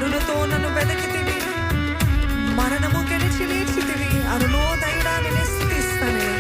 కరుణతో నన్ను వెదకితివి, మరణము గెలిచి లేచితివి, అరుణోదయుడా నిన్ను స్తుతిస్తానయ్యా.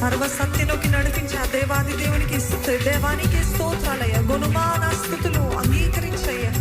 సర్వసత్యలోకి నడిపించే ఆ దేవానికి స్తోత్రాలయ్యా. గుణమాన స్తుతులు అంగీకరించయ్యా.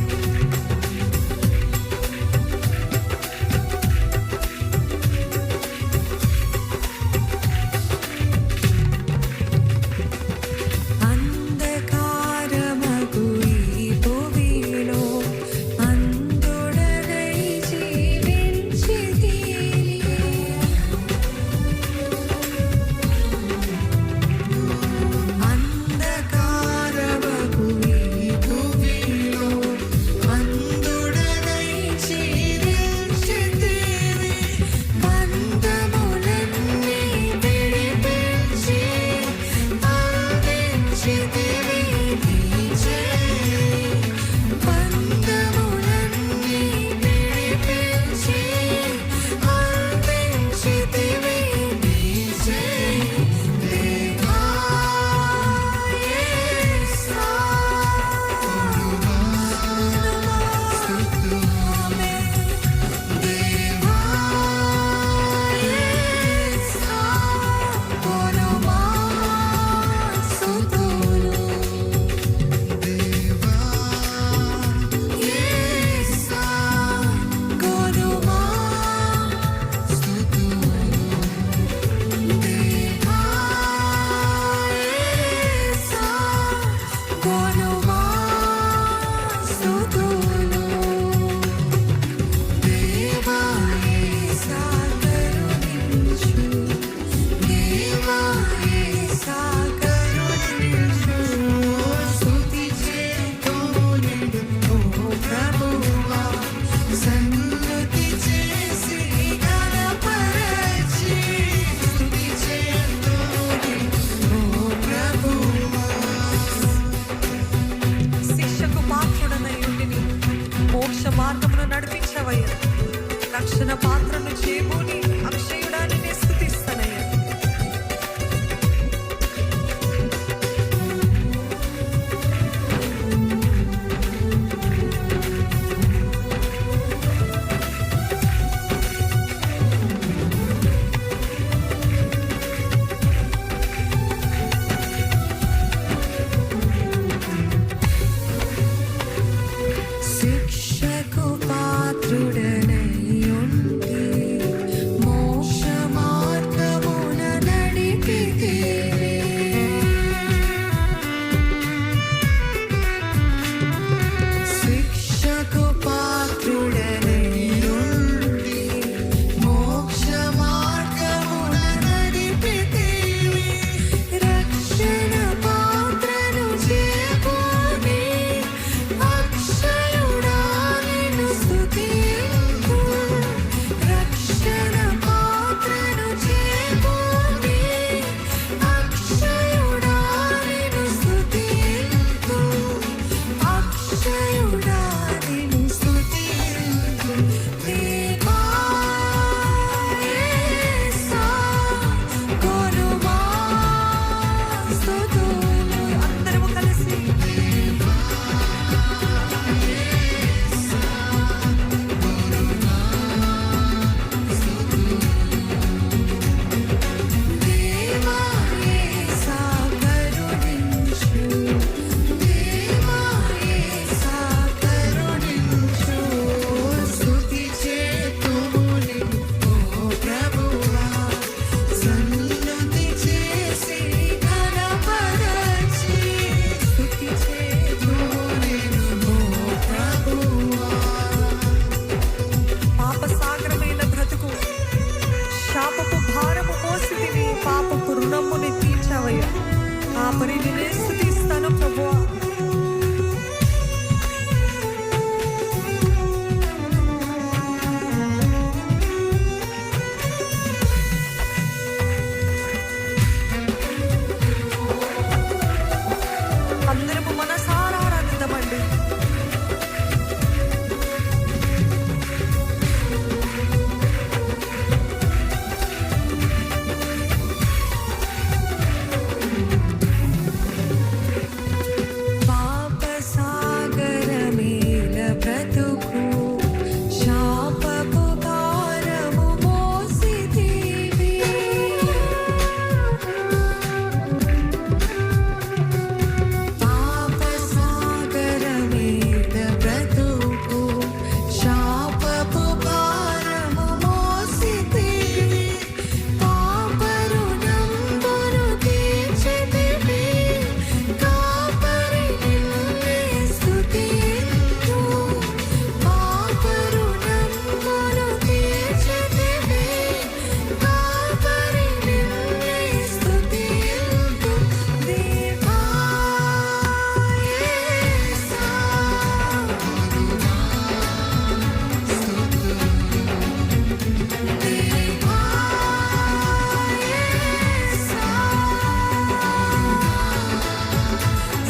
రక్షణ పాత్రను చేబూని అక్షయుడాన్ని నేను స్తుతిస్తానయ్యా.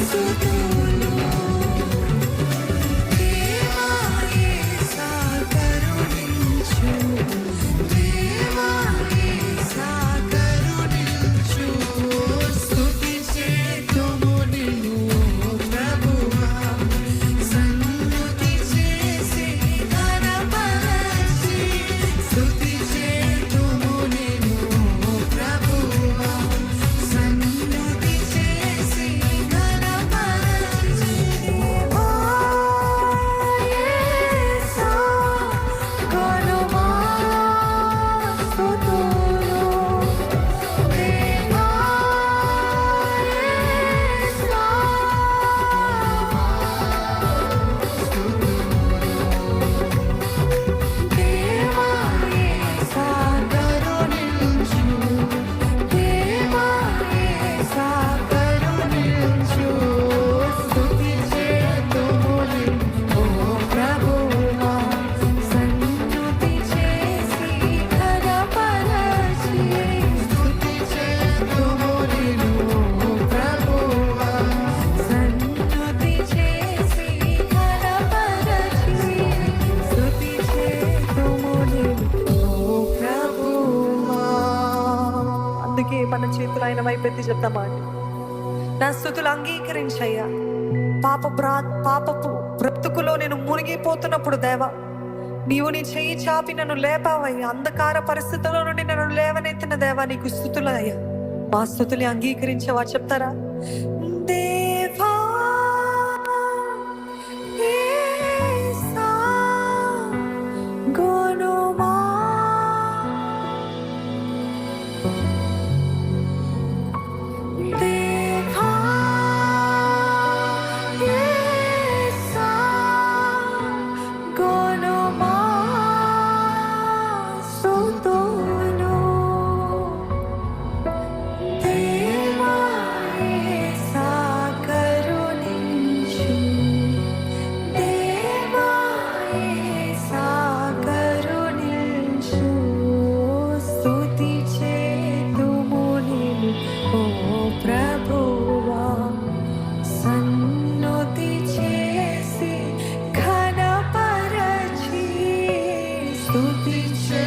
స్తుతులు దేవా యేసా కరుణించు దేవా యేసా కరుణించు స్తుతి చేతుము నిన్ను ప్రభువా సన్నుతి చేసి ఘనపరచి స్తుతి చేతుము నిన్ను ప్రభువా సన్నుతి చేసి ఘనపరచి దేవా యేసా కొనుమా స్తుతులు దేవా యేసా దేవా యేసా కరుణించు దేవా యేసా కరుణించు స్తుతి చేతుము నిన్ను ప్రభువా సన్నుతి చేసి ఘనపరచి స్తుతి చేతుము నిన్ను ప్రభువా సన్నుతి చేసి ఘనపరచి స్తుతి చేతుము నిన్ను ప్రభువా. అందుకే మన చేతులు ఆయన వైపెత్తి చెప్తామండి. నా స్తుతులు అంగీకరించయ్యా. పాపపు బ్రతుకులో నేను మునిగిపోతున్నప్పుడు దేవా నీవు నీ చెయ్యి చాపి నన్ను లేపావయ్యా. అంధకార పరిస్థితుల్లో నుండి నన్ను లేవనెత్తిన దేవా నీకు స్తుతులయ్యా. మా స్తుతులు అంగీకరించేవా చెప్తారా? దేవా యేసా గొనుమా దేవా యేసా గొనుమా స్తుతులు దేవా యేసా కరుణించు దేవా యేసా కరుణించు స్తుతి చేతుము నిన్ను ఓ ప్రభువా సన్నుతి చేసి ఘనపరచి స్తుతి చే